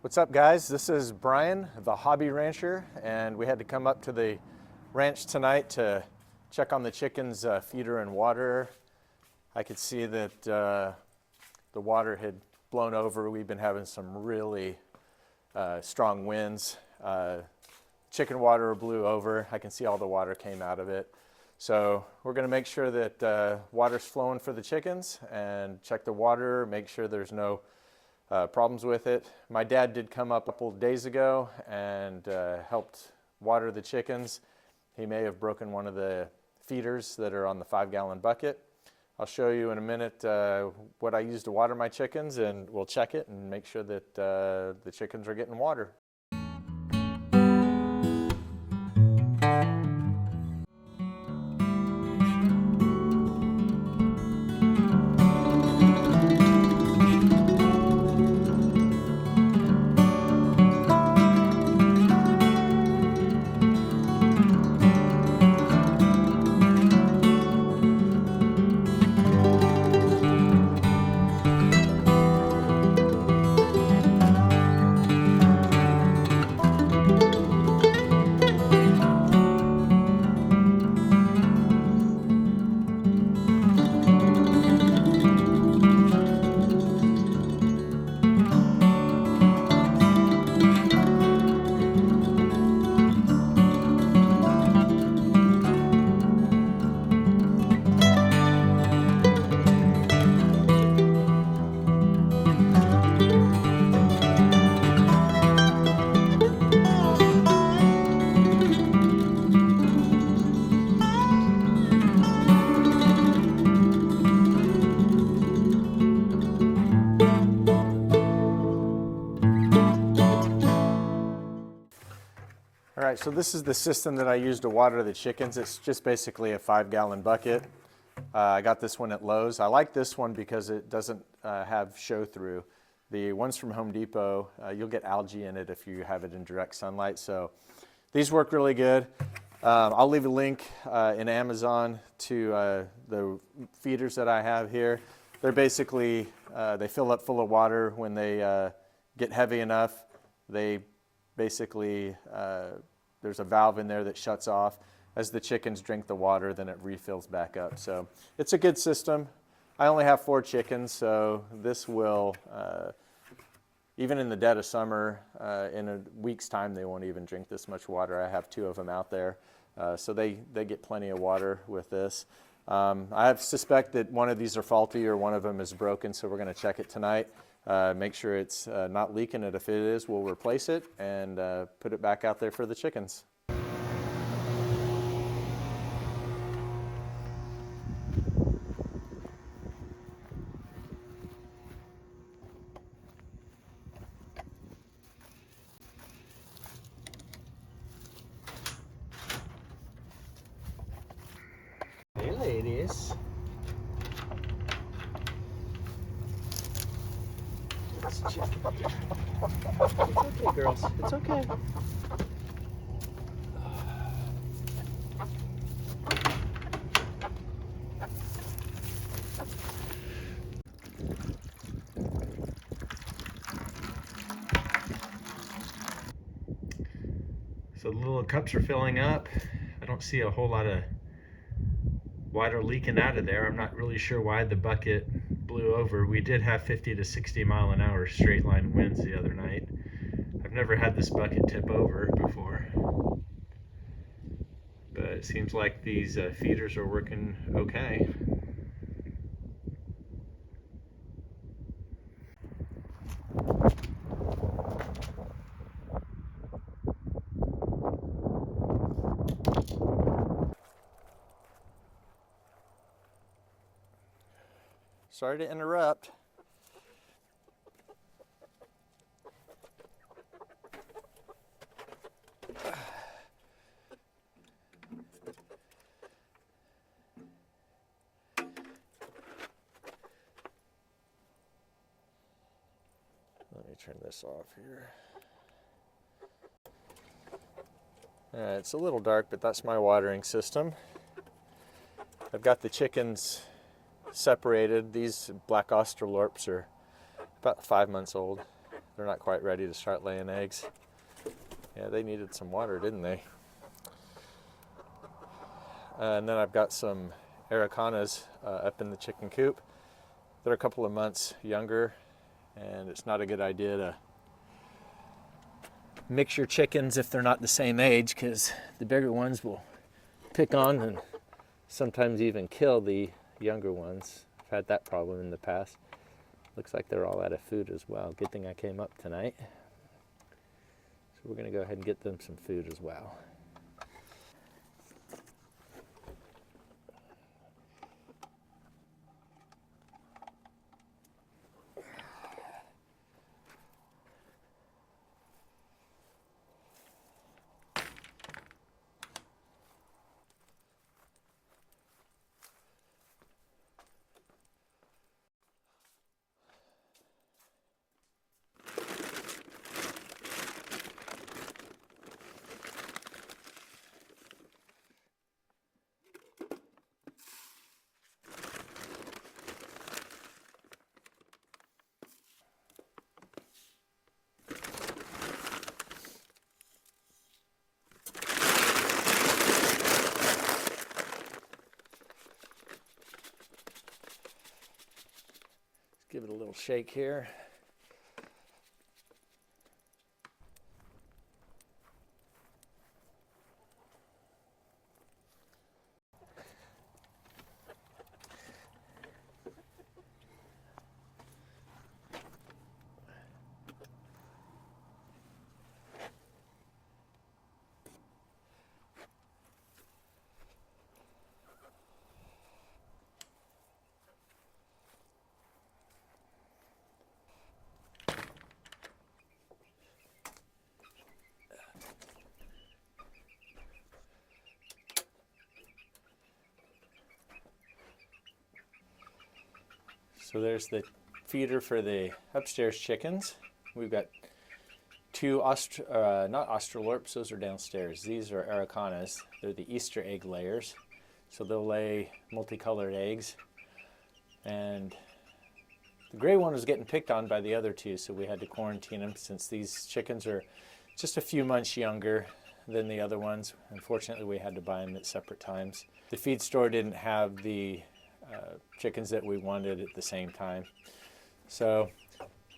What's up, guys? This is Brian, the hobby rancher, and we had to come up to the ranch tonight to check on the chickens' feeder and water. I could see that the water had blown over. We've been having some really strong winds. Chicken water blew over. I can see all the water came out of it. So we're going to make sure that water's flowing for the chickens and check the water, make sure there's no problems with it. My dad did come up a couple of days ago and helped water the chickens. He may have broken one of the feeders that are on the 5-gallon bucket. I'll show you in a minute what I use to water my chickens, and we'll check it and make sure that the chickens are getting water. All right, so this is the system that I use to water the chickens. It's just basically a 5-gallon bucket. I got this one at Lowe's. I like this one because it doesn't have show-through. The ones from Home Depot, you'll get algae in it if you have it in direct sunlight. So these work really good. I'll leave a link in Amazon to the feeders that I have here. They're basically, they fill up full of water when they get heavy enough. They basically, there's a valve in there that shuts off. As the chickens drink the water, then it refills back up. So it's a good system. I only have 4 chickens, so this will, even in the dead of summer, in a week's time, they won't even drink this much water. I have 2 of them out there, so they get plenty of water with this. I suspect that one of these are faulty or one of them is broken, so we're going to check it tonight. Make sure it's not leaking, and if it is, we'll replace it and put it back out there for the chickens. Hey, ladies. It's okay, girls. It's okay. So the little cups are filling up. I don't see a whole lot of water leaking out of there. I'm not really sure why the bucket blew over. We did have 50 to 60 mile an hour straight line winds the other night. I've never had this bucket tip over before, but it seems like these feeders are working okay. Sorry to interrupt. Let me turn this off here. It's a little dark, but that's my watering system. I've got the chickens separated. These black Australorps are about 5 months old. They're not quite ready to start laying eggs. Yeah, they needed some water, didn't they? And then I've got some Aracanas up in the chicken coop. They're a couple of months younger, and it's not a good idea to mix your chickens if they're not the same age, because the bigger ones will pick on and sometimes even kill the younger ones. I've had that problem in the past. Looks like they're all out of food as well. Good thing I came up tonight. So we're going to go ahead and get them some food as well. Give it a little shake here. So there's the feeder for the upstairs chickens. We've got two, not Australorps, those are downstairs. These are Aracanas. They're the Easter egg layers. So they'll lay multicolored eggs. And the gray one was getting picked on by the other two, so we had to quarantine them since these chickens are just a few months younger than the other ones. Unfortunately, we had to buy them at separate times. The feed store didn't have the chickens that we wanted at the same time. So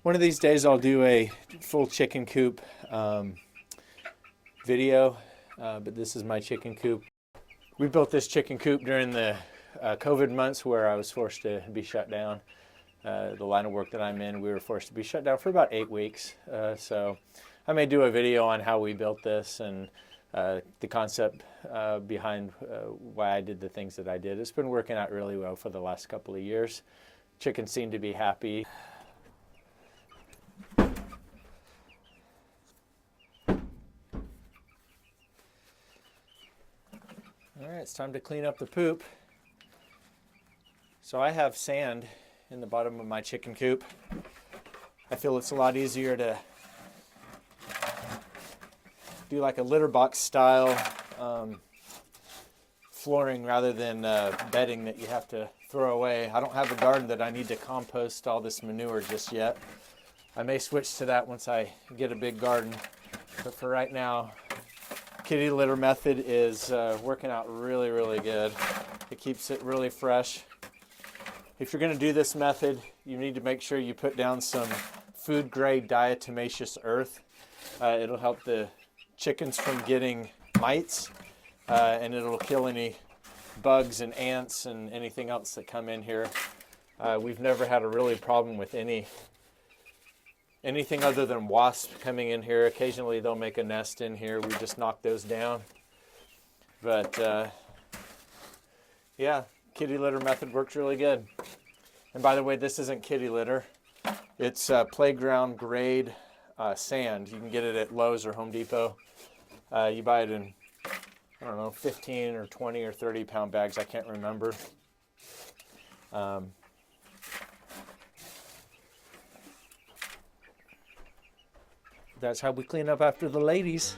one of these days I'll do a full chicken coop video, but this is my chicken coop. We built this chicken coop during the COVID months where I was forced to be shut down. The line of work that I'm in, we were forced to be shut down for about 8 weeks. So I may do a video on how we built this and the concept behind why I did the things that I did. It's been working out really well for the last couple of years. Chickens seem to be happy. All right, it's time to clean up the poop. So I have sand in the bottom of my chicken coop. I feel it's a lot easier to do like a litter box style flooring rather than bedding that you have to throw away. I don't have a garden that I need to compost all this manure just yet. I may switch to that once I get a big garden, but for right now, kitty litter method is working out really, really good. It keeps it really fresh. If you're going to do this method, you need to make sure you put down some food grade diatomaceous earth. It'll help the chickens from getting mites, and it'll kill any bugs and ants and anything else that come in here. We've never had a really problem with anything other than wasps coming in here. Occasionally they'll make a nest in here. We just knock those down. But yeah, kitty litter method works really good. And by the way, this isn't kitty litter. It's playground grade sand. You can get it at Lowe's or Home Depot. You buy it in, I don't know, 15 or 20 or 30 pound bags. I can't remember. That's how we clean up after the ladies.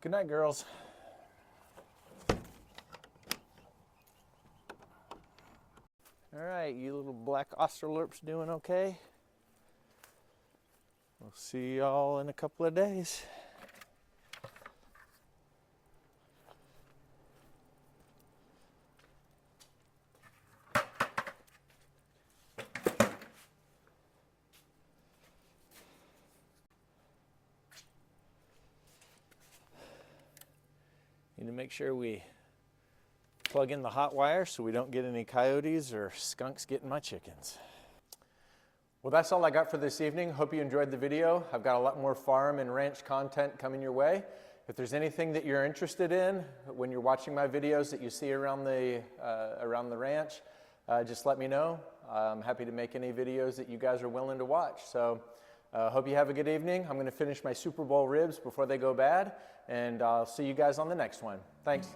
Good night, girls. All right, you little black Australorps doing okay? We'll see y'all in a couple of days. Need to make sure we plug in the hot wire so we don't get any coyotes or skunks getting my chickens. Well, that's all I got for this evening. Hope you enjoyed the video. I've got a lot more farm and ranch content coming your way. If there's anything that you're interested in when you're watching my videos that you see around the ranch, just let me know. I'm happy to make any videos that you guys are willing to watch. So hope you have a good evening. I'm going to finish my Super Bowl ribs before they go bad, and I'll see you guys on the next one. Thanks.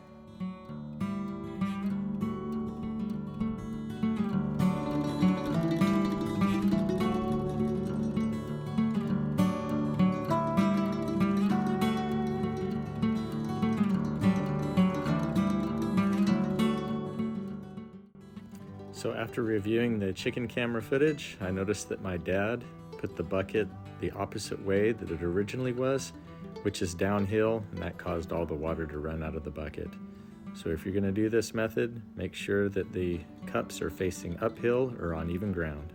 So after reviewing the chicken camera footage, I noticed that my dad put the bucket the opposite way that it originally was, which is downhill, and that caused all the water to run out of the bucket. So if you're going to do this method, make sure that the cups are facing uphill or on even ground.